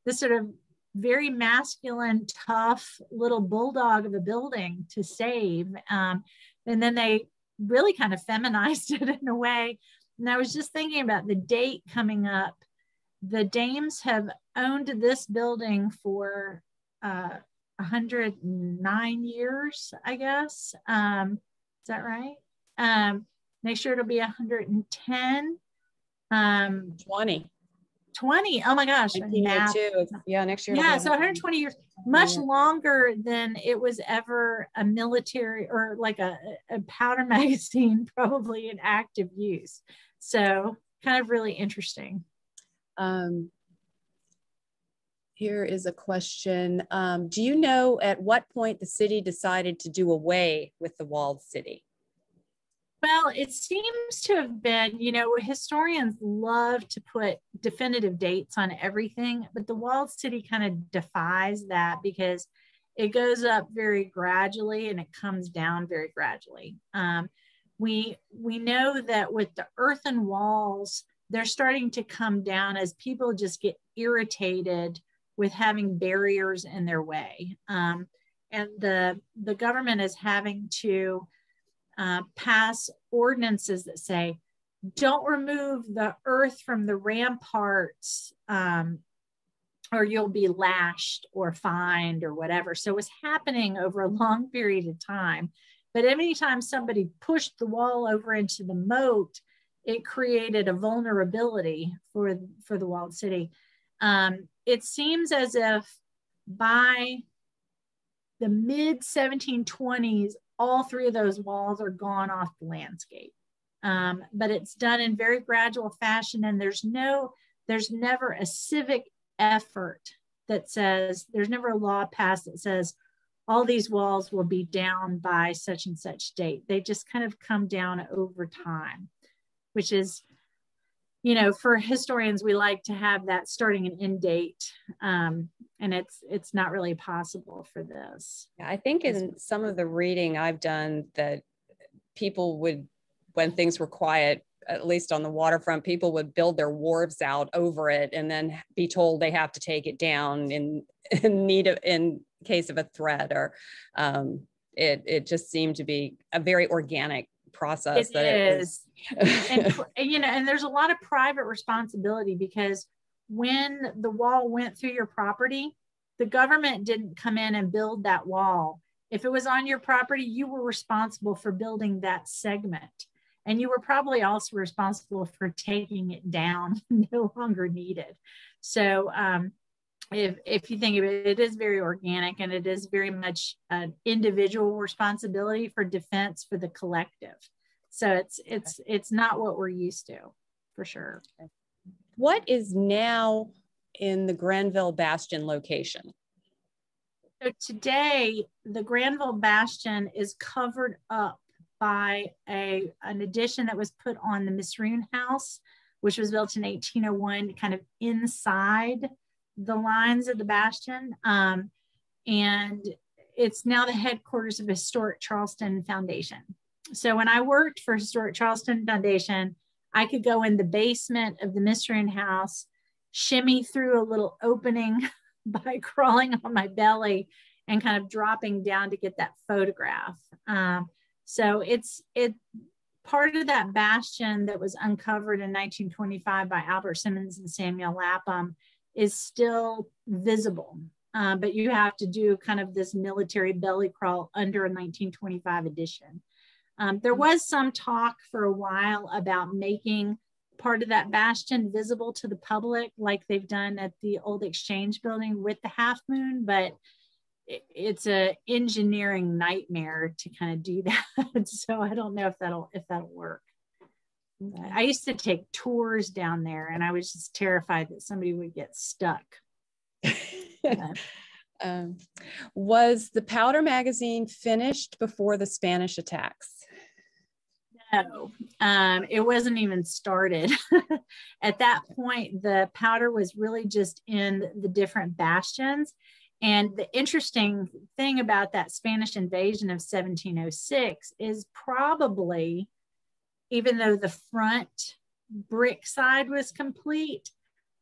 the sort of very masculine, tough little bulldog of a building to save. And then they really kind of feminized it in a way. And I was just thinking about the date coming up. The Dames have owned this building for 109 years, I guess. Is that right? Next year it'll be 110. 20. Oh my gosh. Yeah, next year. Yeah, so 120 years, much longer than it was ever a military or like a powder magazine, probably in active use. So kind of really interesting. Here is a question. Do you know at what point the city decided to do away with the walled city? Well, it seems to have been, you know, historians love to put definitive dates on everything, but the walled city kind of defies that because it goes up very gradually and it comes down very gradually. We know that with the earthen walls, they're starting to come down as people just get irritated with having barriers in their way. And the government is having to pass ordinances that say, don't remove the earth from the ramparts or you'll be lashed or fined or whatever. So it's happening over a long period of time. But anytime somebody pushed the wall over into the moat, it created a vulnerability for the walled city. It seems as if by the mid 1720s, all three of those walls are gone off the landscape. But it's done in very gradual fashion, and there's never a civic effort that says, there's never a law passed that says all these walls will be down by such and such date. They just kind of come down over time, which is, you know, for historians, we like to have that starting and end date. And it's not really possible for this. Yeah, I think in some of the reading I've done that people would, when things were quiet, at least on the waterfront, people would build their wharves out over it and then be told they have to take it down in case of a threat, or it just seemed to be a very organic process. And you know, and there's a lot of private responsibility, because when the wall went through your property, the government didn't come in and build that wall. If it was on your property, you were responsible for building that segment, and you were probably also responsible for taking it down, no longer needed. So if you think of it, it is very organic, and it is very much an individual responsibility for defense for the collective. So it's not what we're used to, for sure. What is now in the Granville Bastion location? So today, the Granville Bastion is covered up by an addition that was put on the Misroon House, which was built in 1801, kind of inside the lines of the Bastion. And it's now the headquarters of Historic Charleston Foundation. So when I worked for Historic Charleston Foundation, I could go in the basement of the Misroon House, shimmy through a little opening by crawling on my belly and kind of dropping down to get that photograph. So part of that bastion that was uncovered in 1925 by Albert Simmons and Samuel Lapham is still visible. But you have to do kind of this military belly crawl under a 1925 edition. There was some talk for a while about making part of that bastion visible to the public, like they've done at the old Exchange building with the half moon, but it's an engineering nightmare to kind of do that. So I don't know if that'll work. I used to take tours down there, and I was just terrified that somebody would get stuck. Was the powder magazine finished before the Spanish attacks? No, it wasn't even started. At that point, the powder was really just in the different bastions. And the interesting thing about that Spanish invasion of 1706 is probably, even though the front brick side was complete,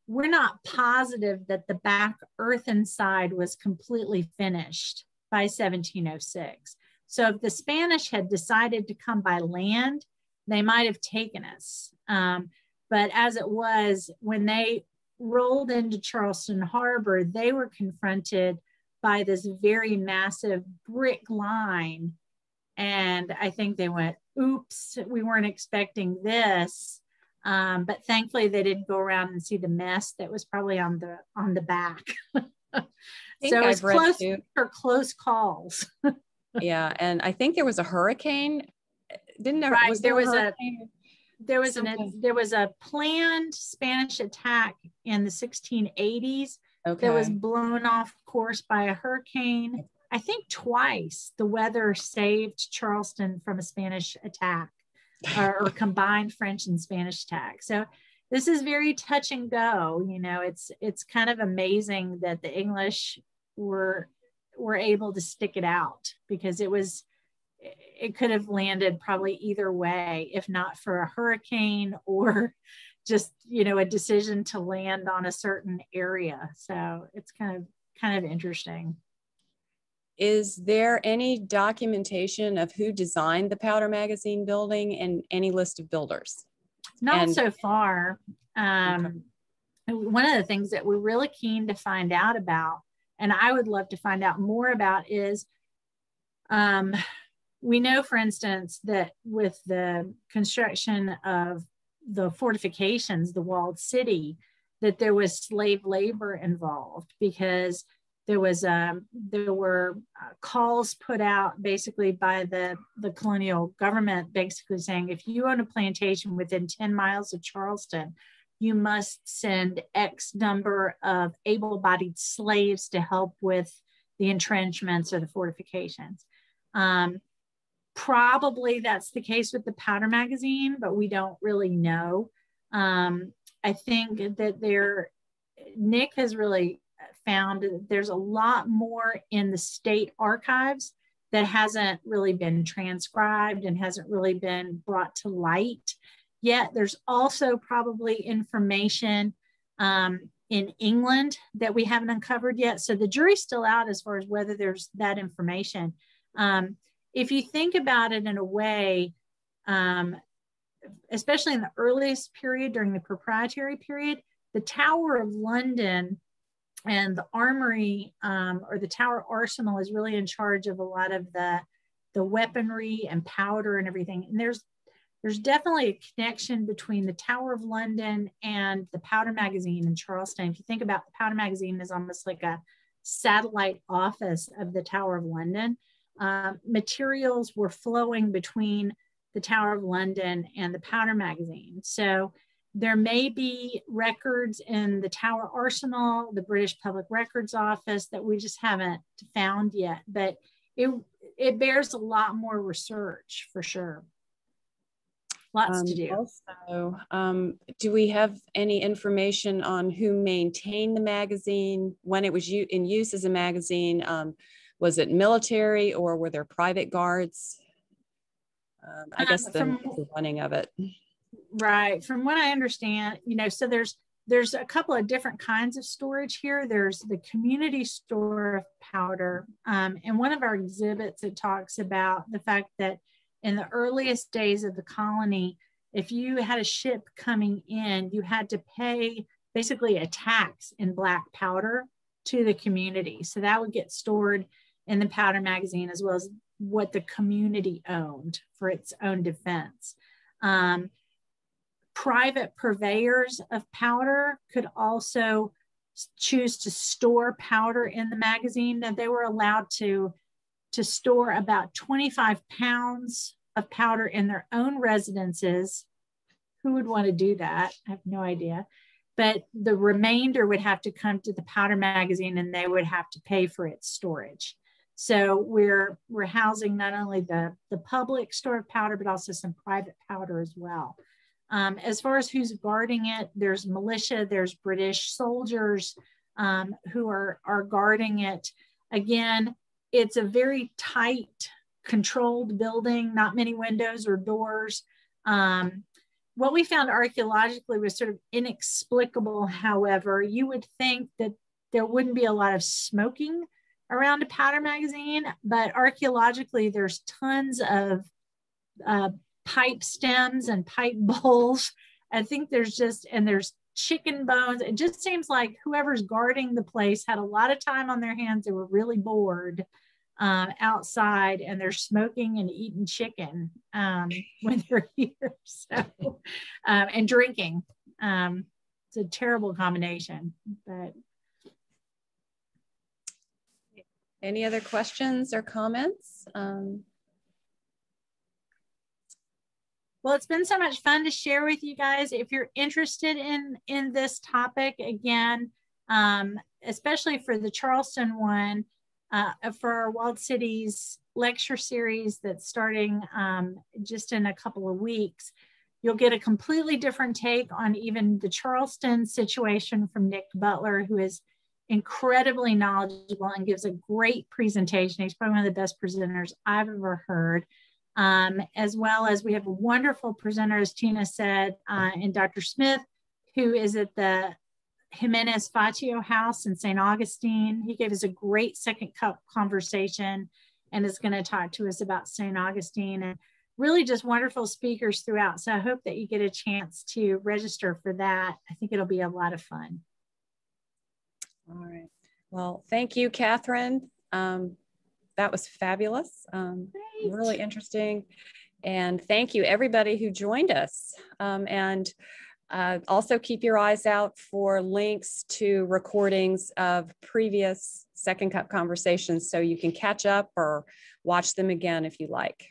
we're not positive that the back earthen side was completely finished by 1706. So if the Spanish had decided to come by land, they might have taken us. But as it was, when they rolled into Charleston Harbor, they were confronted by this very massive brick line. And I think they went, oops, we weren't expecting this. But thankfully they didn't go around and see the mess that was probably on the back. So it's close calls. Yeah, and I think there was a hurricane. Didn't there? Right, Was there was a planned Spanish attack in the 1680s that was blown off course by a hurricane. I think twice the weather saved Charleston from a Spanish attack, or combined French and Spanish attack. So this is very touch and go. You know, it's kind of amazing that the English were able to stick it out, because it could have landed probably either way, if not for a hurricane or just, you know, a decision to land on a certain area. So it's kind of interesting. Is there any documentation of who designed the powder magazine building and any list of builders? Not so far. One of the things that we're really keen to find out about, and I would love to find out more about, is we know, for instance, that with the construction of the fortifications, the walled city, that there was slave labor involved, because there were calls put out basically by the colonial government, basically saying, if you own a plantation within 10 miles of Charleston, you must send X number of able-bodied slaves to help with the entrenchments or the fortifications. Probably that's the case with the powder magazine, but we don't really know. I think that Nick has really found that there's a lot more in the state archives that hasn't really been transcribed and hasn't really been brought to light yet. There's also probably information in England that we haven't uncovered yet. So the jury's still out as far as whether there's that information. If you think about it in a way, especially in the earliest period, during the proprietary period, the Tower of London and the armory, or the Tower Arsenal, is really in charge of a lot of the weaponry and powder and everything. And there's definitely a connection between the Tower of London and the powder magazine in Charleston. If you think about the powder magazine as almost like a satellite office of the Tower of London, materials were flowing between the Tower of London and the powder magazine. So there may be records in the Tower Arsenal, the British Public Records Office, that we just haven't found yet, but it bears a lot more research for sure. Lots to do. Also, do we have any information on who maintained the magazine when it was in use as a magazine? Was it military, or were there private guards? I guess the running of it. Right. From what I understand, you know, so there's a couple of different kinds of storage here. There's the community store of powder. And one of our exhibits, it talks about the fact that in the earliest days of the colony, if you had a ship coming in, you had to pay basically a tax in black powder to the community. So that would get stored in the powder magazine, as well as what the community owned for its own defense. Private purveyors of powder could also choose to store powder in the magazine, and they were allowed to store about 25 pounds of powder in their own residences. Who would want to do that? I have no idea. But the remainder would have to come to the powder magazine, and they would have to pay for its storage. So we're housing not only the public store of powder, but also some private powder as well. As far as who's guarding it, there's militia, there's British soldiers who are guarding it. Again, it's a very tight, controlled building, not many windows or doors. What we found archaeologically was sort of inexplicable. However, you would think that there wouldn't be a lot of smoking around a powder magazine, but archaeologically there's tons of pipe stems and pipe bowls. I think there's chicken bones. It just seems like whoever's guarding the place had a lot of time on their hands. They were really bored outside, and they're smoking and eating chicken when they're here. So, and drinking. It's a terrible combination. But any other questions or comments? Well, it's been so much fun to share with you guys. If you're interested in this topic, again, especially for the Charleston one, for our Walled Cities lecture series that's starting just in a couple of weeks, you'll get a completely different take on even the Charleston situation from Nick Butler, who is incredibly knowledgeable and gives a great presentation. He's probably one of the best presenters I've ever heard. As well as we have a wonderful presenter, as Tina said, and Dr. Smith, who is at the Jimenez Fatio House in St. Augustine. He gave us a great second cup conversation and is going to talk to us about St. Augustine, and really just wonderful speakers throughout. So I hope that you get a chance to register for that. I think it'll be a lot of fun. All right. Well, thank you, Katherine. That was fabulous. Really interesting. And thank you everybody who joined us. Also keep your eyes out for links to recordings of previous Second Cup conversations so you can catch up or watch them again if you like.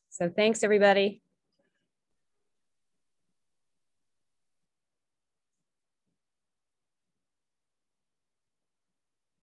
So thanks everybody.